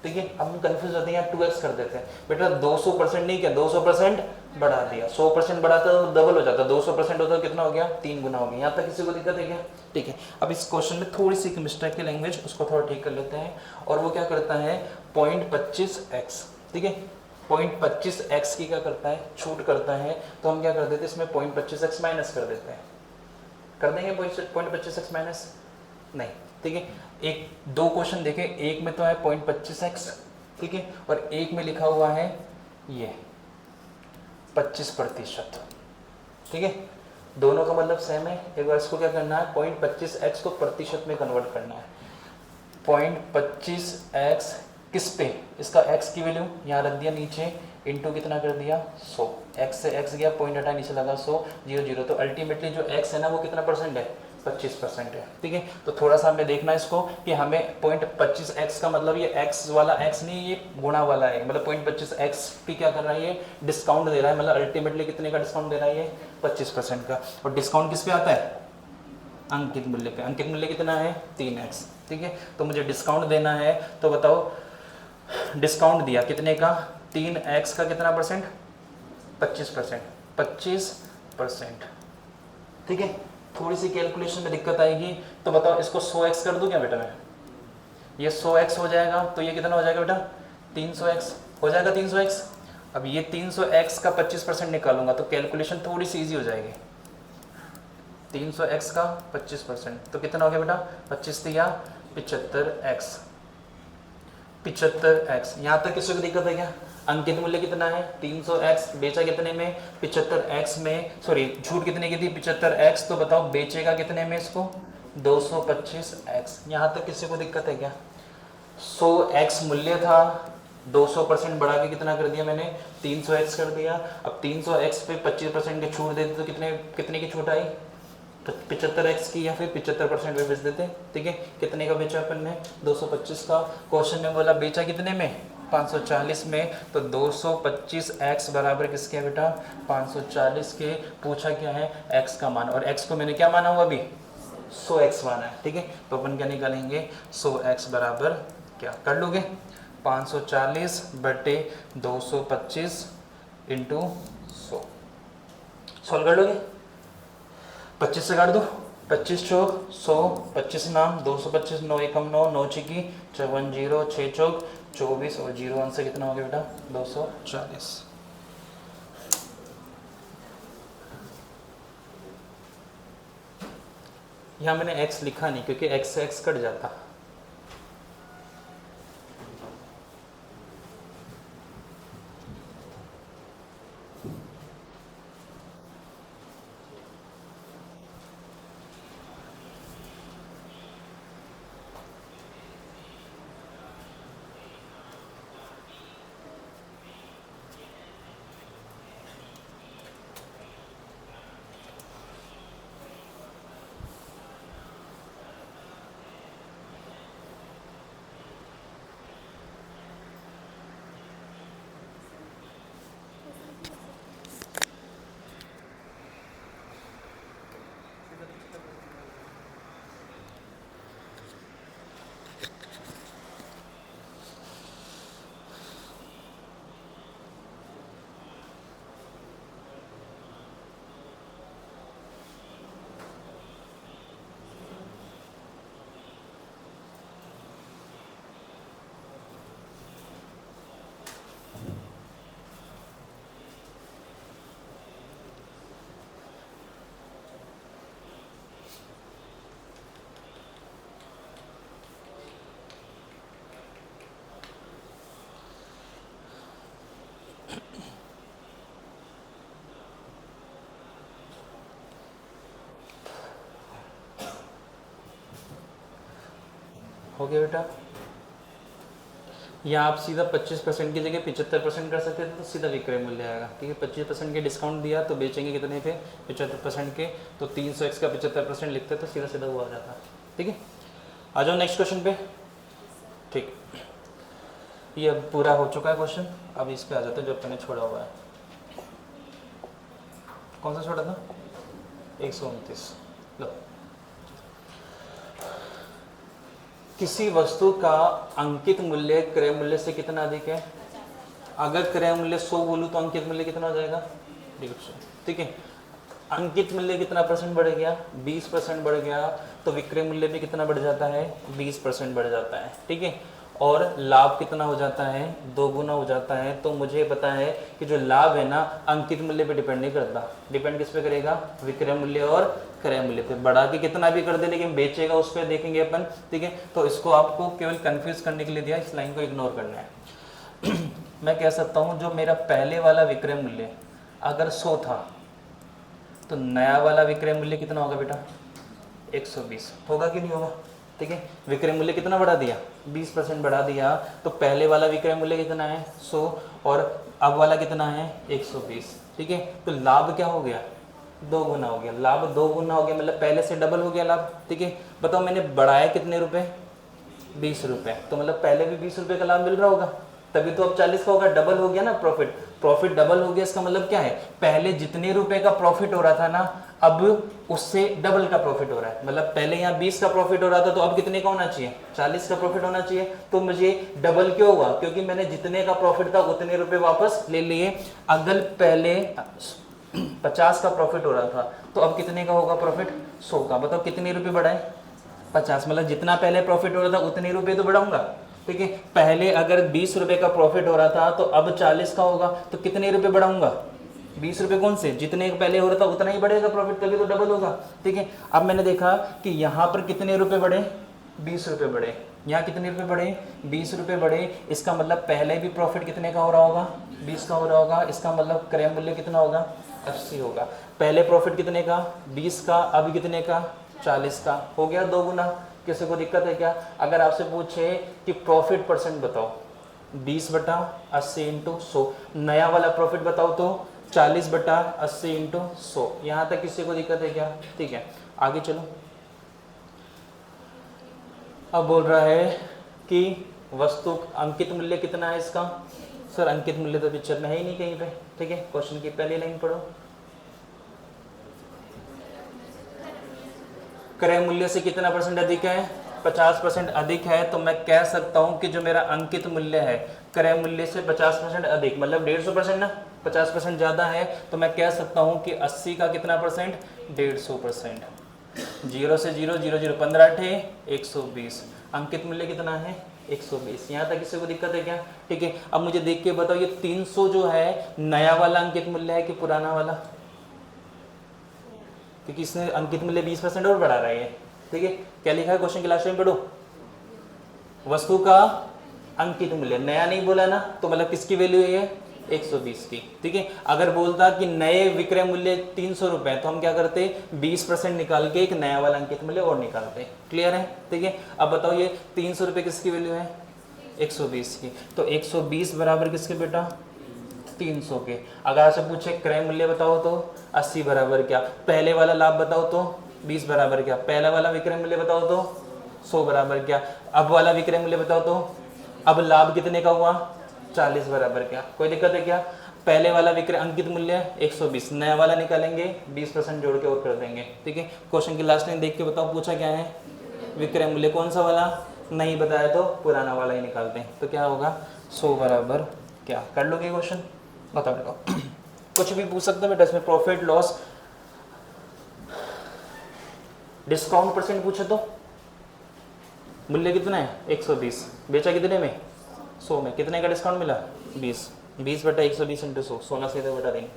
ठीक है। अब हम कंफ्यूज होते हैं, 2x कर देते हैं। बेटा 200% नहीं किया, 200% बढ़ा दिया। 100% बढ़ाता तो डबल हो जाता, 200% होता तो कितना हो गया, 3 गुना हो गया। यहाँ तक किसी को दिक्कत है क्या, ठीक है। अब इस क्वेश्चन में थोड़ी सी मिस्टेक की लैंग्वेज, उसको थोड़ा ठीक कर लेते हैं। और वो क्या करता है, 0.25x, ठीक है, 0.25x की क्या करता है, छूट करता है। तो हम क्या कर देते हैं, इसमें 0.25x माइनस कर देते हैं, कर देंगे 0.25x माइनस, नहीं, ठीक है। एक दो क्वेश्चन देखें, एक में तो है 0.25x, ठीक है, और एक में लिखा हुआ है ये 25%, ठीक है। दोनों का मतलब सेम है। एक बार इसको क्या करना है, 0.25x को प्रतिशत में कन्वर्ट करना है। 0.25x किस पे, इसका x की वैल्यू यहाँ रख दिया नीचे, इंटू कितना कर दिया 100, x से x गया, पॉइंट हटा नीचे लगा 100, 0 0, तो अल्टीमेटली जो x है ना वो कितना परसेंट है 25% है। ठीक है, तो थोड़ा सा हमें देखना है इसको कि हमें पॉइंट 25x का मतलब ये x वाला x नहीं, ये गुणा वाला है, मतलब पॉइंट 25x भी क्या कर रहा है, ये डिस्काउंट दे रहा है, मतलब अल्टीमेटली कितने का डिस्काउंट दे रहा है ये 25% का। और डिस्काउंट किस पे आता है, अंकित मूल्य पे। अंकित मूल्य कितना है 3x। ठीक है, तो मुझे डिस्काउंट देना है, तो बताओ डिस्काउंट दिया कितने का, 3x का कितना परसेंट 25%, 25%। ठीक है, थोड़ी सी कैलकुलेशन में दिक्कत आएगी, तो बताओ इसको 100x कर दूं क्या बेटा मैं, ये 100x हो जाएगा, तो ये कितना हो जाएगा बेटा 300x हो जाएगा, 300x। अब ये 300x का 25% निकालूंगा तो कैलकुलेशन थोड़ी सी ईजी हो जाएगी। 300x का 25% तो कितना हो गया बेटा 25 या 75x, 75x। यहाँ तक किसी को दिक्कत है क्या, अंकित मूल्य कितना है 300x, बेचा कितने में 75x में, सॉरी छूट कितने की थी 75x, तो बताओ बेचेगा कितने में इसको 225x। यहाँ तक किसी को दिक्कत है क्या, 100x मूल्य था, 200% बढ़ा के कितना कर दिया मैंने 300x कर दिया। अब 300x पे 25% की छूट देते तो कितने कितने की छूट आई 75x की, या फिर 75% पे बेच देते। ठीक है, कितने का बेचा अपन ने 225 का। क्वेश्चन में बोला बेचा कितने में 540 में, तो 225x बराबर किसके है बेटा 540 के। पूछा क्या है x का मान, और x को मैंने क्या माना हुआ अभी 100x माना है। ठीक है, तो अपन क्या निकालेंगे 100x बराबर क्या कर लोगे 540 बटे 225 इंटू 100, सॉल्व कर लोगे। 25 से काट दो, 25 चौक 100, 25 नाम 225, 9 एकम 9, 9 चिकी 54, 0 6 चौक 24, और 0 1 से कितना हो गया बेटा 240। यहाँ मैंने x लिखा नहीं क्योंकि x से x कट जाता। हो गया बेटा, या आप सीधा 25% की जगह 75% कर सकते थे, तो सीधा विक्रय मूल्य आएगा। ठीक है, 25% के डिस्काउंट दिया तो बेचेंगे कितने पे 75% के, तो 300x का 75% लिखते तो सीधा सीधा वो आ जाता। ठीक है, आ जाओ नेक्स्ट क्वेश्चन पे। ठीक, ये अब पूरा हो चुका है क्वेश्चन, अब इस पे आ जाते हैं जो अपने छोड़ा हुआ है। कौन सा छोड़ा था 129। लो, किसी वस्तु का अंकित मूल्य क्रय मूल्य से कितना अधिक है। अगर क्रय मूल्य 100 बोलूँ तो अंकित मूल्य कितना हो जाएगा 150। ठीक है, अंकित मूल्य कितना परसेंट बढ़ गया 20% बढ़ गया, तो विक्रय मूल्य भी कितना बढ़ जाता है 20% बढ़ जाता है। ठीक है, और लाभ कितना हो जाता है 2 गुना हो जाता है। तो मुझे पता है कि जो लाभ है ना अंकित मूल्य पे डिपेंड नहीं करता, डिपेंड किस पे करेगा विक्रय मूल्य और क्रय मूल्य पे। बढ़ा के कितना भी कर दे लेकिन बेचेगा उस पर देखेंगे अपन। ठीक है, तो इसको आपको केवल कंफ्यूज करने के लिए दिया, इस लाइन को इग्नोर करना है। मैं कह सकता हूँ जो मेरा पहले वाला विक्रय मूल्य अगर 100 था तो नया वाला विक्रय मूल्य कितना होगा बेटा 120 होगा कि नहीं होगा। ठीक है। विक्रय मूल्य कितना बढ़ा दिया, 20% बढ़ा दिया, तो पहले वाला विक्रय मूल्य कितना है 100 और अब वाला कितना है 120, ठीक है। तो लाभ क्या हो गया, 2 गुना हो गया, लाभ 2 गुना हो गया, मतलब पहले से डबल हो गया लाभ, ठीक है। बताओ मैंने बढ़ाया कितने रुपए, 20 रुपए, तो मतलब पहले भी 20 रुपए का लाभ मिल रहा होगा, तभी तो अब 40 का होगा, डबल हो गया ना प्रॉफिट, प्रॉफिट डबल हो गया, इसका मतलब क्या है, पहले जितने रुपए का प्रॉफिट हो रहा था ना, अब उससे डबल का प्रॉफिट हो रहा है, मतलब पहले यहाँ 20 का प्रॉफिट हो रहा था, तो अब कितने का होना चाहिए, 40 का प्रॉफिट होना चाहिए। तो मुझे डबल क्यों हुआ, क्योंकि मैंने जितने का प्रॉफिट था उतने रुपए वापस ले लिए। अगर पहले 50 का प्रॉफिट हो रहा था, तो अब कितने का होगा प्रॉफिट, 100 का। बताओ कितने रुपए बढ़ाए, 50, मतलब जितना पहले प्रॉफिट हो रहा था उतने रुपए तो बढ़ाऊंगा, ठीक है। पहले अगर 20 रुपए का प्रॉफिट हो रहा था, तो अब 40 का होगा, तो कितने रुपए बढ़ाऊंगा, 20 रुपए, कौन से, जितने पहले हो रहा था उतना ही बढ़ेगा प्रॉफिट, तभी तो डबल होगा, ठीक है। अब मैंने देखा कि यहाँ पर कितने रुपए बढ़े, 20 रुपए बढ़े, यहाँ कितने रुपए बढ़े, 20 रुपए बढ़े, इसका मतलब पहले भी प्रॉफिट कितने का हो रहा होगा, 20 का हो रहा होगा, इसका मतलब क्रय मूल्य कितना होगा, 80 होगा। पहले प्रॉफिट कितने का, 20 का, अब कितने का, 40 का, हो गया 2 गुना। किसी को दिक्कत है क्या, अगर आपसे पूछे कि प्रॉफिट परसेंट बताओ, 20/80 इंटू 100, नया वाला प्रॉफिट बताओ तो 40/80 इंटू 100, यहाँ तक किसी को दिक्कत है क्या, ठीक है। आगे चलो, अब बोल रहा है कि वस्तु अंकित मूल्य कितना है इसका, सर अंकित मूल्य तो पिक्चर में है ही नहीं कहीं पे, ठीक है। क्वेश्चन की पहली लाइन पढ़ो, क्रय मूल्य से कितना परसेंट अधिक है, 50% अधिक है, तो मैं कह सकता हूं कि जो मेरा अंकित मूल्य है क्रय मूल्य से 50% अधिक, मतलब 150% ना, 50% ज्यादा है, तो मैं कह सकता हूं कि 80 का कितना परसेंट, 150%। 0 से 0, 0 0, 15 × 120, अंकित मूल्य कितना है 120। यहाँ तक किसी को दिक्कत है क्या, ठीक है। अब मुझे देख के बताओ, ये 300 जो है नया वाला अंकित मूल्य है कि पुराना वाला, क्योंकि इसने अंकित मूल्य 20% और बढ़ा रहा है, ठीक है। क्या लिखा है क्वेश्चन के लास्ट में पढ़ो, वस्तु का अंकित मूल्य, नया नहीं बोला ना, तो मतलब किसकी वैल्यू है 120 की, ठीक है। अगर बोलता कि नए विक्रय मूल्य 300 रुपए, तो हम क्या करते, 20% निकाल के एक नया वाला अंकित मूल्य और निकालते, क्लियर है, ठीक है। अब बताओ ये 300 रुपए किसकी वैल्यू है 120 की, तो 120 बराबर किसके बेटा 300 के। अगर आपसे पूछे क्रय मूल्य बताओ तो 80 बराबर क्या, पहले वाला लाभ बताओ तो 20 बराबर क्या, पहला वाला विक्रय मूल्य बताओ तो 100 बराबर क्या, अब वाला विक्रय मूल्य बताओ तो, अब लाभ कितने का हुआ 40 बराबर क्या, कोई दिक्कत है क्या। पहले वाला विक्रय अंकित मूल्य 120, नया वाला निकालेंगे 20% जोड़ के और कर देंगे, ठीक है। क्वेश्चन की लास्ट लाइन देख के बताओ पूछा क्या है, विक्रय मूल्य कौन सा वाला, नहीं बताया तो पुराना वाला ही निकालते हैं, तो क्या होगा 100 बराबर क्या, कर लोगे क्वेश्चन, बता बेटा। कुछ भी पूछ सकते हो बेटा इसमें, प्रॉफिट लॉस, डिस्काउंट परसेंट पूछे तो, मूल्य कितना है 120, बेचा कितने में 100 में, कितने का डिस्काउंट मिला 20, 20/120 इंटू 100, 16 सीधे बटा देंगे।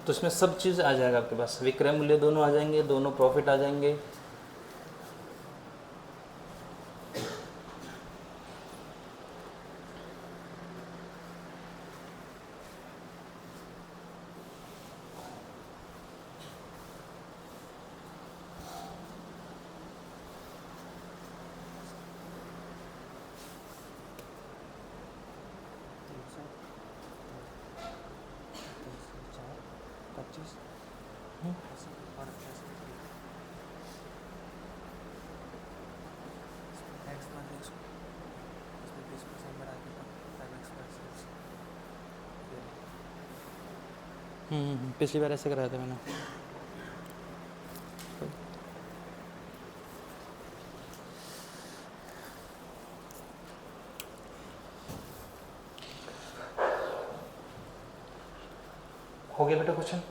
तो इसमें सब चीज आ जाएगा आपके पास, विक्रय मूल्य दोनों आ जाएंगे, दोनों प्रॉफिट आ जाएंगे। पिछली बार ऐसे कराया था मैंने। हो गया बेटा क्वेश्चन,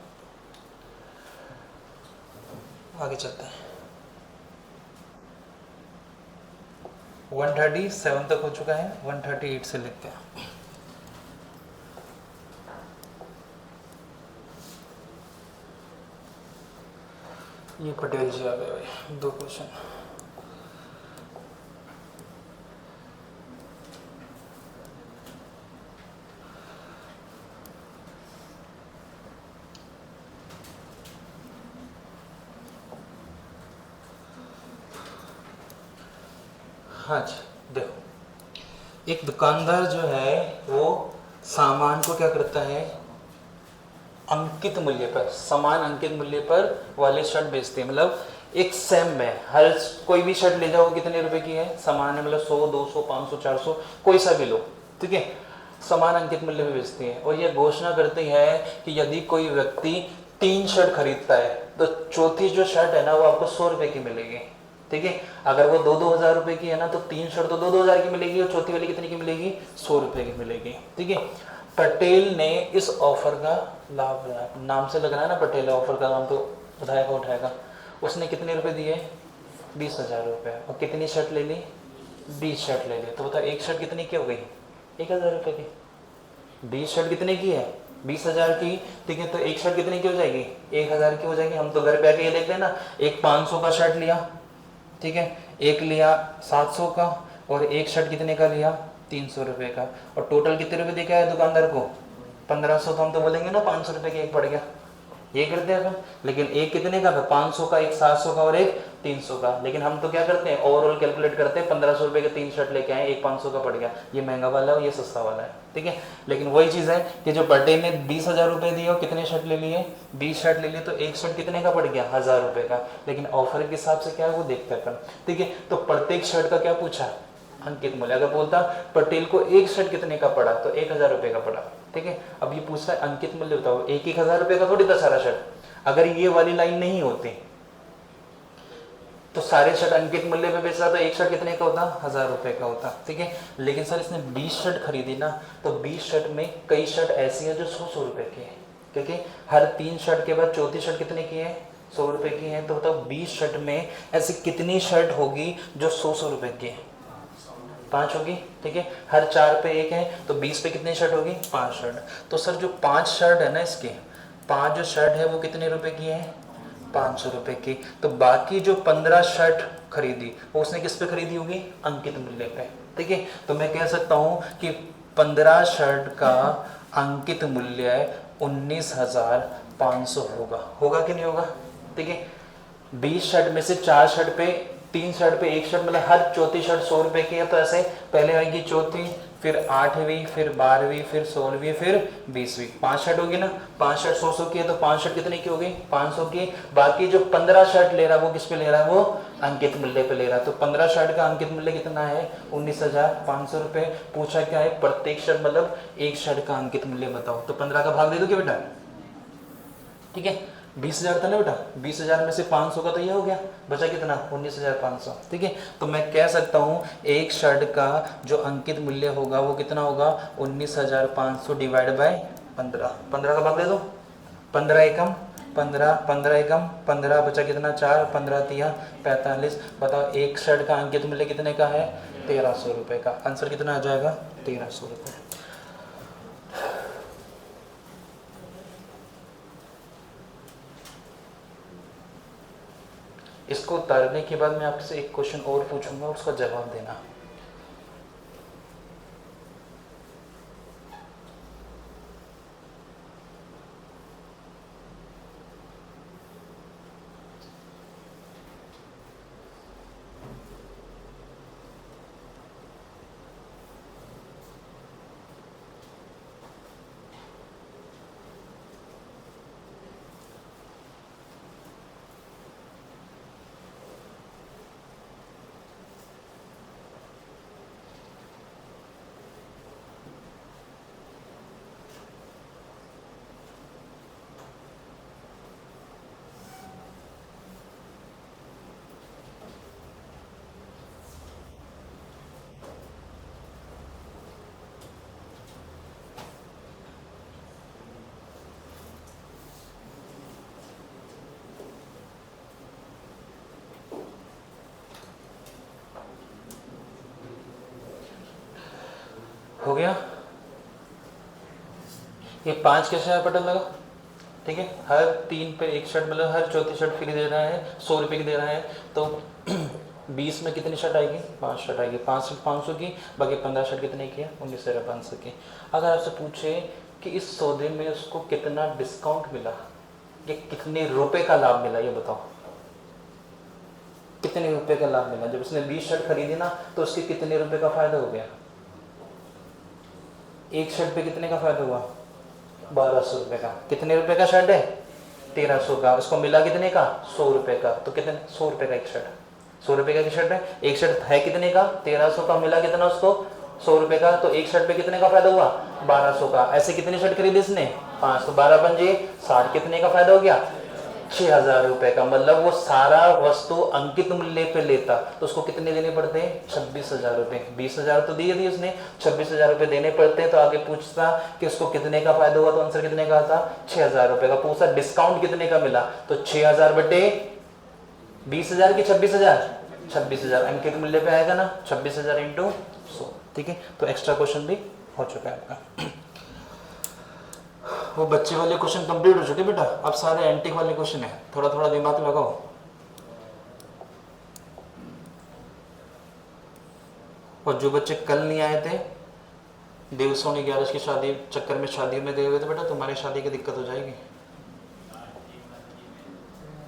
आगे चलते हैं। 137 तक हो चुका है, 138 से लिखते हैं। ये पटेल जी आ गए भाई, 2 क्वेश्चन। हाँ जी देखो, एक दुकानदार जो है वो सामान को क्या करता है, अंकित मूल्य पर, समान अंकित मूल्य पर वाले शर्ट बेचते हैं। मतलब एक सेम में हर कोई भी शर्ट ले जाओ कितने रुपए की है, समान है, मतलब 100 200 500 400 कोई सा भी लो, ठीक है, समान अंकित मूल्य में बेचती है। और ये घोषणा करती है कि यदि कोई व्यक्ति 3 शर्ट खरीदता है तो चौथी जो शर्ट है ना वो आपको 100 रुपए की मिलेगी, ठीक है। अगर वो 2-2 हज़ार रुपए की है ना तो 3 शर्ट तो 2-2 हज़ार की मिलेगी और चौथी वाली कितनी की मिलेगी, 100 रुपए की मिलेगी, ठीक है। पटेल ने इस ऑफर का लाभ लिया, नाम से लग रहा है ना पटेल, ऑफर का नाम तो उठाएगा। उसने कितने रुपए दिए, 20,000 रुपये, और कितनी शर्ट ले ली, 20 शर्ट ले ली। तो बताओ एक शर्ट कितनी की हो गई, 1,000 रुपये की। 20 शर्ट कितने की है, 20,000 की, ठीक है। तो एक शर्ट कितने की हो जाएगी, 1,000 की हो जाएगी। हम तो घर पे आके ये देखते हैं ना, एक 500 का शर्ट लिया, ठीक है, एक लिया 700 का, और एक शर्ट कितने का लिया, 300 रुपये का, और टोटल कितने रुपए दिखा है दुकानदार को, 1500। तो हम तो बोलेंगे ना 500 रुपये का एक पड़ गया, ये करते हैं अपन। लेकिन एक कितने का था, 500 का, एक 700 का और एक 300 का। लेकिन हम तो क्या करते हैं, ओवरऑल कैलकुलेट करते हैं, 1500 रुपये के 3 शर्ट लेके आए, एक 500 का पड़ गया, ये महंगा वाला है और ये सस्ता वाला है, ठीक है। लेकिन वही चीज़ है कि जो पटेल ने 20,000 रुपये दिए और कितने शर्ट ले लिए, 20 शर्ट ले लिए, तो एक शर्ट कितने का पड़ गया, 1,000 रुपये का। लेकिन ऑफर के हिसाब से क्या है वो देखते हैं, ठीक है। तो प्रत्येक शर्ट का क्या पूछा, अंकित मूल्य। अगर बोलता पटेल को एक शर्ट कितने का पड़ा तो 1,000 रुपये का पड़ा, ठीक है। अब ये पूछता है अंकित मूल्य बताओ, 1,000 रुपये का थोड़ी था सारा शर्ट। अगर ये वाली लाइन नहीं होती तो सारे शर्ट अंकित मूल्य पे बेच रहा तो एक शर्ट कितने का होता, 1,000 रुपये का होता, ठीक है। लेकिन सर इसने 20 शर्ट खरीदी ना, तो 20 शर्ट में कई शर्ट ऐसी है जो 100 रुपये की है, क्योंकि हर 3 शर्ट के बाद चौथी शर्ट कितने की है, 100 रुपये की है। तो बताओ 20 शर्ट में ऐसी कितनी शर्ट होगी जो 100 रुपये की है, 5 होगी, ठीक है। हर 4 पे एक है तो 20 पे कितनी शर्ट होगी, 5 शर्ट। तो सर जो 5 शर्ट है ना, इसके 5 जो शर्ट है वो कितने रुपए की है, 500 रुपये की। तो बाकी जो 15 शर्ट खरीदी वो उसने किस पे खरीदी होगी, अंकित मूल्य पे, ठीक है। तो मैं कह सकता हूँ कि 15 शर्ट का अंकित मूल्य 19,500 होगा कि नहीं होगा, ठीक है। 20 शर्ट में से 4 शर्ट पे, 3 शर्ट पे एक शर्ट, मतलब हर चौथी शर्ट 100 रुपये की है। तो ऐसे पहले आएगी चौथी, फिर 8वीं, फिर 12वीं, फिर 16वीं, फिर 20वीं, 5 शर्ट होगी ना। 5 शर्ट 100 की है तो 5 शर्ट कितने की होगी, 500 की। बाकी जो 15 शर्ट ले रहा है वो किस पे ले रहा है, वो अंकित मूल्य पे ले रहा है। तो 15 शर्ट का अंकित मूल्य कितना है, 19,500 रुपये। पूछा क्या है, प्रत्येक शर्ट मतलब एक शर्ट का अंकित मूल्य बताओ। तो 15 का भाग दे दो क्या बेटा, ठीक है। 20,000 था ना बेटा, 20,000 में से 500 का तो ये हो गया, बचा कितना, 19,500, ठीक है। तो मैं कह सकता हूँ एक शर्ट का जो अंकित मूल्य होगा वो कितना होगा, 19,500 डिवाइड बाय 15। 15 का भाग दे दो, 15 एकम 15, 15 एकम 15, बचा कितना 4, 15 तिया 45। बताओ एक शर्ट का अंकित मूल्य कितने का है, 1,300 रुपये का। आंसर कितना आ जाएगा, 1,300 रुपये। इसको उतारने के बाद मैं आपसे एक क्वेश्चन और पूछूंगा, उसका जवाब देना। हो गया, ये 5 कैसे है पता लगा, ठीक है। हर 3 पे एक शर्ट, मतलब हर चौथी शर्ट फ्री दे रहा है, 100 रुपये की दे रहा है। तो 20 में कितनी शर्ट आएगी, 5 शर्ट आएगी, 5 शर्ट 500 की, बाकी 15 शर्ट कितने की है, 19,500 की। अगर आपसे पूछे कि इस सौदे में उसको कितना डिस्काउंट मिला, ये कितने रुपए का लाभ मिला, ये बताओ। कितने रुपए का लाभ मिला। जब उसने 20 शर्ट खरीदी ना तो उसके कितने रुपए का फायदा हो गया, एक शर्ट पे कितने का फायदा हुआ, 1200 रुपए का। कितने रुपए का शर्ट है, 1300 का। उसको मिला कितने का, 100 रुपए का। तो कितने, 100 रुपए का एक शर्ट, 100 रुपए का शर्ट है। एक शर्ट है कितने का, 1300 का, मिला कितना उसको, 100 रुपए का। तो एक शर्ट पे कितने का फायदा हुआ, 1200 का। ऐसे कितनी शर्ट खरीदी इसने, 5। तो 12 पंजे 60, कितने का फायदा हो गया, 6000 रुपए का। मतलब वो सारा वस्तु अंकित मूल्य पे लेता तो उसको कितने देने पड़ते हैं, 26,000 रुपए। 20,000 तो दिए थे उसने, 26,000 रुपए देने पड़ते हैं। तो आगे पूछता कि उसको कितने का फायदा हुआ, तो आंसर कितने का था, 6000 रुपए का। पूछा डिस्काउंट कितने का मिला, तो 6000 बटे 20,000 की 26,000, 26,000 अंकित मूल्य पे आएगा ना, 26,000 इंटू 100। ठीक है, तो एक्स्ट्रा क्वेश्चन भी हो चुका है आपका। वो बच्चे वाले क्वेश्चन कंप्लीट हो चुके बेटा, अब सारे एंटिक वाले क्वेश्चन है, थोड़ा थोड़ा दिमाग लगाओ। और जो बच्चे कल नहीं आए थे, देव सोनी 11 की शादी चक्कर में शादी में गए हुए थे बेटा, तुम्हारी शादी की दिक्कत हो जाएगी।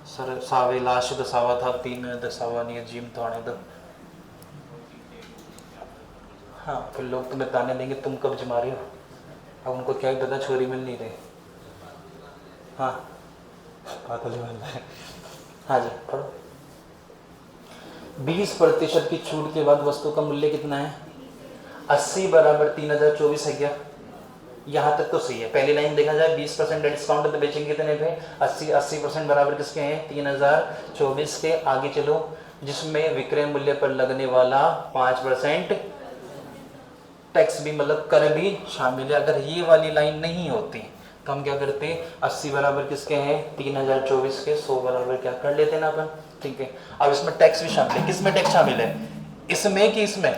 सर सावे लास्ट दसावा था, 3 दसावा नहीं है, जिम तो आने दो। हाँ, फिर लोग तुम्हें ताने देंगे तुम कब जमा रहे हो। अब उनको क्या ही पता, छोरी मिल नहीं रही। हाँ पागल है। हाँ जी पढ़ो। 20% की छूट के बाद वस्तु का मूल्य कितना है, 80 बराबर 3024 है क्या, यहाँ तक तो सही है। पहली लाइन देखा जाए 20% डिस्काउंट तो बेचेंगे कितने पे, 80% बराबर किसके हैं, 3024 के। आगे चलो, जिसमें विक्रय मूल्य पर लगने वाला 5% टैक्स भी, मतलब कर भी शामिल है। अगर ये वाली लाइन नहीं होती तो हम क्या करते, 80 बराबर किसके हैं, 3024 के, 100 बराबर क्या कर लेते ना अपन। ठीक है, अब इसमें टैक्स भी शामिल है। किसमें टैक्स शामिल है, इसमें कि इसमें,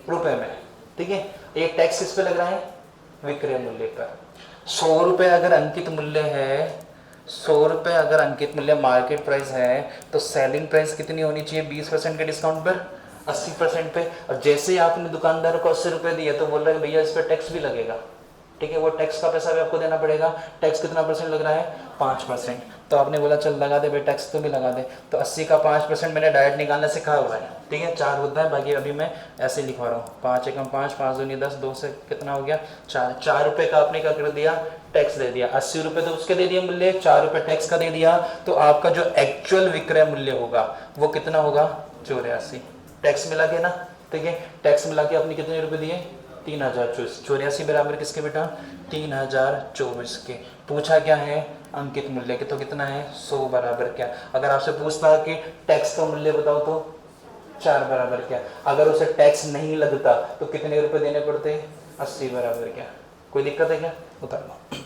रुपए में। ठीक है, एक टैक्स किस पे लग रहा है, विक्रय मूल्य पर। 100 रुपए अगर अंकित मूल्य है, 100 रुपए अगर अंकित मूल्य मार्केट प्राइस है, तो सेलिंग प्राइस कितनी होनी चाहिए 20% के डिस्काउंट पर, 80% पे। और जैसे ही आपने दुकानदार को 80 रुपए दिए तो बोल रहे हैं भैया इस पर टैक्स भी लगेगा। ठीक है, वो टैक्स का पैसा भी आपको देना पड़ेगा। टैक्स कितना परसेंट लग रहा है, 5%। तो आपने बोला चल लगा दे भाई टैक्स तो भी लगा दे। तो 80 का 5% मैंने डायरेक्ट निकालना सिखा हुआ है। ठीक है, 4 होता है, बाकी अभी मैं ऐसे ही लिखवा रहा हूँ। 5 एकम 5, 5 दूनी 10, 2 से कितना हो गया 4। 4 रुपये का आपने क्या कर दिया, टैक्स दे दिया। 80 रुपये तो उसके दे दिए मूल्य, 4 रुपये टैक्स का दे दिया। तो आपका जो एक्चुअल विक्रय मूल्य होगा वो कितना होगा, 84। टैक्स मिला के ना। ठीक है, टैक्स मिला के आपने कितने रुपए दिए, 3024। 84 बराबर किसके बेटा, 3024 के। पूछा क्या है, अंकित मूल्य के, तो कितना है 100 बराबर क्या। अगर आपसे पूछता कि टैक्स का मूल्य बताओ तो 4 बराबर क्या। अगर उसे टैक्स नहीं लगता तो कितने रुपए देने पड़ते, 80 बराबर क्या। कोई दिक्कत है क्या, उतार लो।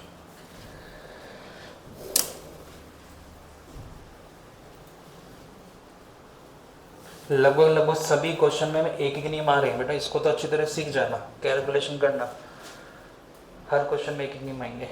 लगभग सभी क्वेश्चन में एक एक नियम आ रहे हैं बेटा, इसको तो अच्छी तरह सीख जाना, कैलकुलेशन करना। हर क्वेश्चन में एक एक नियम आएंगे।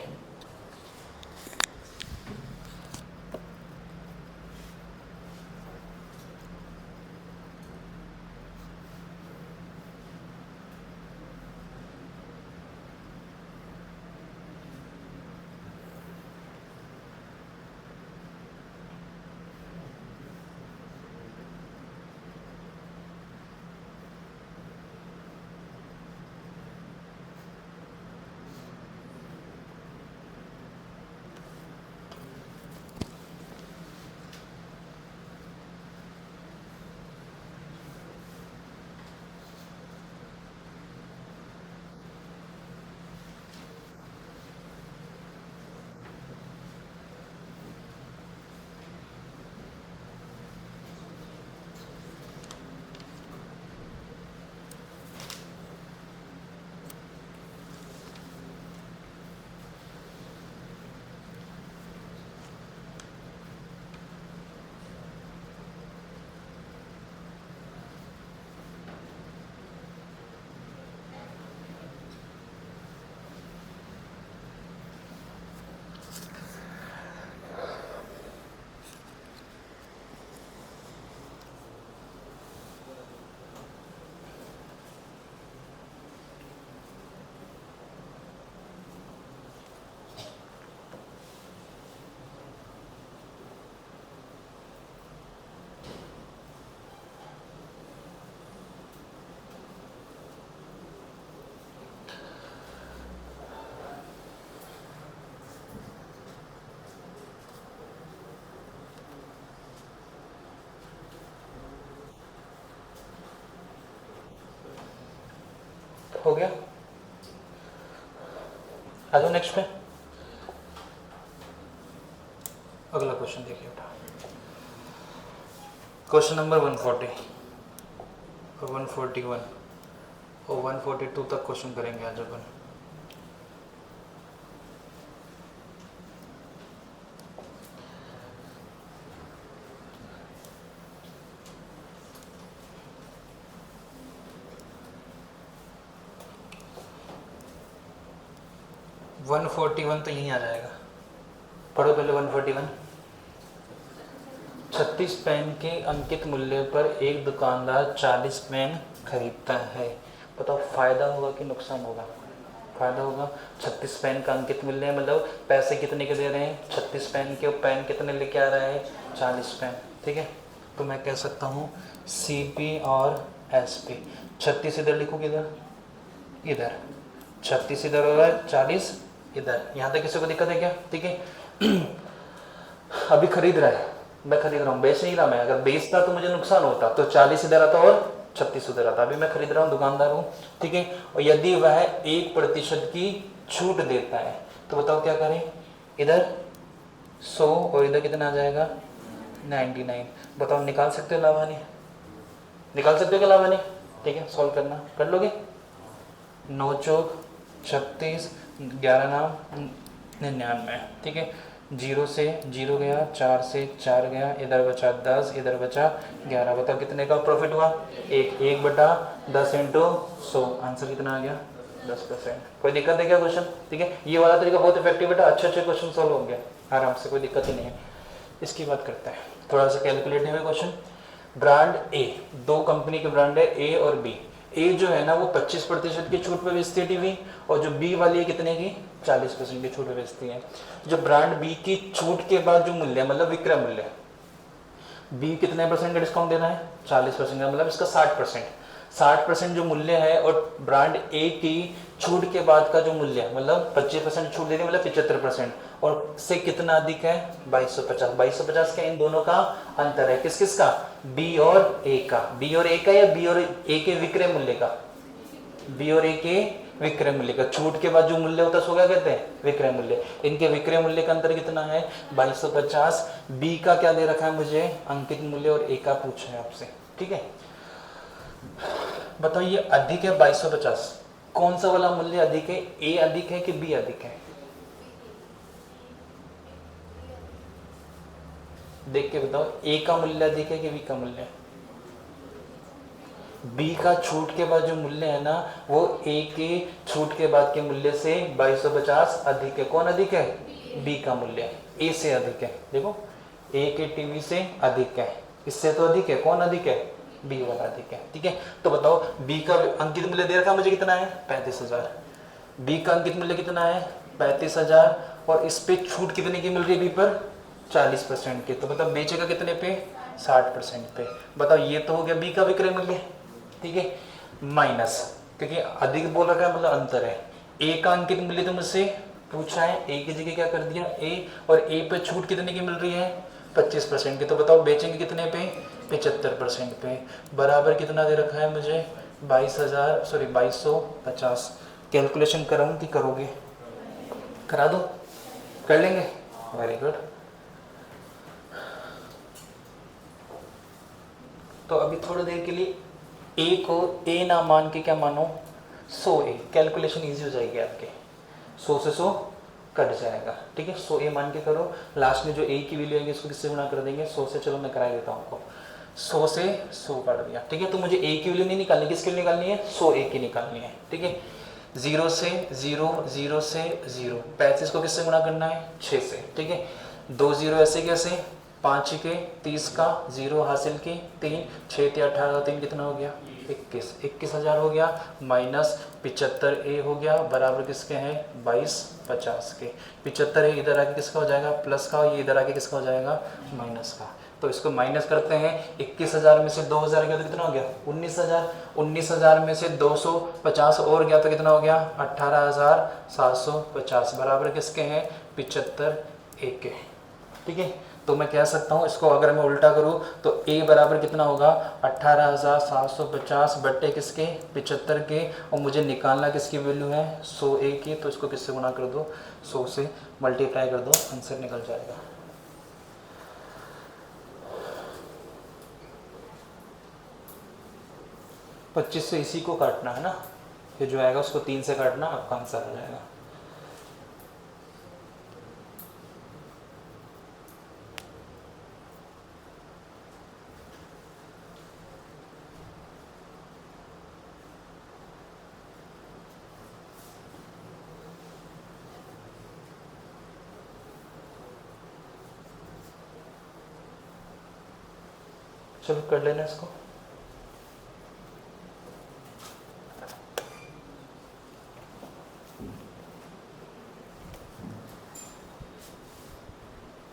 हो गया। आ जाओ नेक्स्ट पे, अगला क्वेश्चन देखिए बेटा, क्वेश्चन नंबर 140 और 141 और 142 तक क्वेश्चन करेंगे आज अपन। वन 141 तो यहीं आ जाएगा, पढ़ो पहले 141। 36 पेन के अंकित मूल्य पर एक दुकानदार 40 पेन खरीदता है, बताओ फायदा होगा कि नुकसान होगा? फायदा होगा। 36 पेन का अंकित मूल्य है, मतलब पैसे कितने के दे रहे हैं 36 पेन के, और पेन कितने लेके आ रहा है 40 पेन, ठीक है। तो मैं कह सकता हूँ CP और SP। 36 इधर लिखूँ किधर, इधर 36 इधर हो रहा है, 40 इधर। यहाँ तक किसी को दिक्कत है क्या? ठीक है। अभी खरीद रहा है, मैं खरीद रहा हूँ, बेच नहीं रहा मैं। अगर बेचता तो मुझे नुकसान होता, तो 40 इधर आता और 36 उधर आता। अभी मैं खरीद रहा हूँ, दुकानदार हूँ, ठीक है। और यदि वह 1% की छूट देता है तो बताओ क्या करें? इधर 100 और इधर कितना आ जाएगा 99। बताओ निकाल सकते हो लाभ हानि? निकाल सकते हो क्या लाभ हानि? ठीक है, सॉल्व करना, कर लोगे? 9 चौक 36, 11 नाम 99, ठीक है। 0 से 0 गया, 4 से 4 गया, इधर बचा 10, इधर बचा 11। बताओ कितने का प्रॉफिट हुआ? 1/10 इंटू 100, आंसर कितना आ गया 10%। कोई दिक्कत है क्या क्वेश्चन? ठीक है, ये वाला तरीका बहुत इफेक्टिव बेटा, अच्छे अच्छे क्वेश्चन सॉल्व हो गया आराम से, कोई दिक्कत ही नहीं है। इसकी बात करते हैं, थोड़ा सा कैलकुलेटिव है क्वेश्चन। ब्रांड ए, दो कंपनी के ब्रांड है ए और बी। ए जो है ना वो 25% की छूट पे बेचती है टीवी, और जो बी वाली है कितने की 40% की छूट पे बेचती है। जो ब्रांड बी की छूट के बाद जो मूल्य है, मतलब विक्रय मूल्य, बी कितने परसेंट का डिस्काउंट दे रहा है 40% का, मतलब इसका 60% जो मूल्य है, और ब्रांड ए की छूट के बाद का जो मूल्य है, मतलब 25% छूट दे रही है, मतलब 75%, और से कितना अधिक है 2250। 2250 का इन दोनों का अंतर है, किस किस का? बी और ए का। बी और ए का या बी और ए के विक्रय मूल्य का? बी और ए के विक्रय मूल्य का। छूट के बाद जो मूल्य होता है उसको क्या कहते हैं? विक्रय मूल्य। इनके विक्रय मूल्य का अंतर कितना है 2250। बी का क्या दे रखा है मुझे अंकित मूल्य, और ए का पूछा है आपसे, ठीक है। बताओ ये अधिक है 2250, कौन सा वाला मूल्य अधिक है? ए अधिक है कि बी अधिक है? देख के बताओ, ए का मूल्य अधिक है कि बी का मूल्य? बी का छूट के बाद जो मूल्य है ना वो ए के छूट के बाद के मूल्य से 2250 अधिक है। कौन अधिक है? बी का मूल्य ए से अधिक है। देखो ए के टीवी से अधिक है, इससे तो अधिक है। कौन अधिक है? बी वाला अधिक है, ठीक है। तो बताओ बी का अंकित मूल्य दे रखा मुझे कितना है 35000। बी का अंकित मूल्य कितना है 35000, और इस पे छूट कितने की मिल रही है बी पर 40% की। तो बताओ बेचेगा कितने पे 60% पे। बताओ ये तो हो गया बी का विक्रय मूल्य, ठीक है, माइनस, क्योंकि अधिक बोल रखा है मतलब अंतर है। ए का अंकित मूल्य तो मुझसे पूछा है, ए की जगह क्या कर दिया ए, और ए पे छूट कितने की मिल रही है 25% की। तो बताओ बेचेंगे कितने पे 75% पे, बराबर कितना दे रखा है मुझे 2250। कैलकुलेशन कराऊं कि करोगे? करा दो, कर लेंगे, वेरी गुड। तो अभी थोड़ी देर के लिए ए को ए ना मान के क्या मानो 100 ए, कैलकुलेशन इजी हो जाएगी आपके, 100 से 100 कट जाएगा, ठीक है। 100 ए मान के करो, लास्ट में जो ए की वैल्यू आएगी इसको किससे गुणा कर देंगे 100 से। चलो मैं करा देता हूँ आपको, 100 से 100 काट दिया, ठीक है। तो मुझे ए की वैल्यू नहीं निकालनी, किसकी वैल्यू निकालनी है 100 ए की निकालनी है, ठीक है। 0 से 0, 0 से 0, 35 को किससे गुणा करना है 6 से, ठीक है। 2 0 ऐसे कैसे, 5 के 30 का 0 हासिल की 3, 6 × 18, 3 कितना हो गया 21,000 हो गया, माइनस 75 ए हो गया, बराबर किसके हैं 2250 के। 75 ए इधर आके किसका हो जाएगा प्लस का, ये इधर आके किसका हो जाएगा माइनस का। तो इसको माइनस करते हैं, 21,000 में से 2000 गया तो कितना हो गया 19,000। 19,000 में से 250 और गया तो कितना हो गया 18,750, बराबर किसके हैं 75 ए के, ठीक है। तो मैं कह सकता हूँ इसको अगर मैं उल्टा करूँ तो a बराबर कितना होगा 18,750 बट्टे किसके 75 के, और मुझे निकालना किसकी वैल्यू है 100a की, तो इसको किससे गुणा कर दो 100 से मल्टीप्लाई कर दो, आंसर निकल जाएगा। 25 से इसी को काटना है ना, ये जो आएगा उसको 3 से काटना, आपका आंसर आ जाएगा। चलो कर लेना इसको।